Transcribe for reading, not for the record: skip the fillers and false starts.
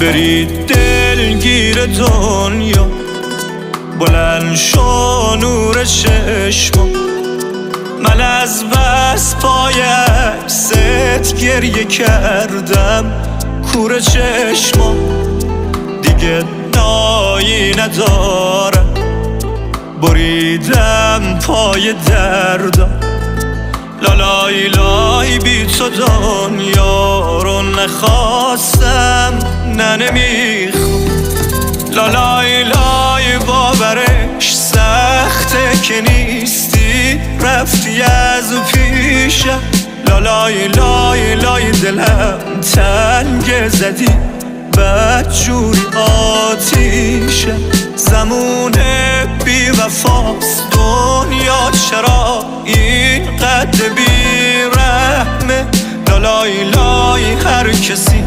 برید دلگیر دنیا، بلند شو نور چشما. من از بس پای عکست گریه کردم، کور چشما دیگه نایی نداره. بریدم پای دردم، لالای لای بی تو دنیا رو نخواستم، نه نمیخوام. لالای لای باورش سخته که نیستی، رفتی از پیشم. لالای لای لای دلم تنگ زدی، بدجوری آتیشه. زمونه بی وفاست دنیا، چرا این قد بی رحمه؟ لالای لای هر کسی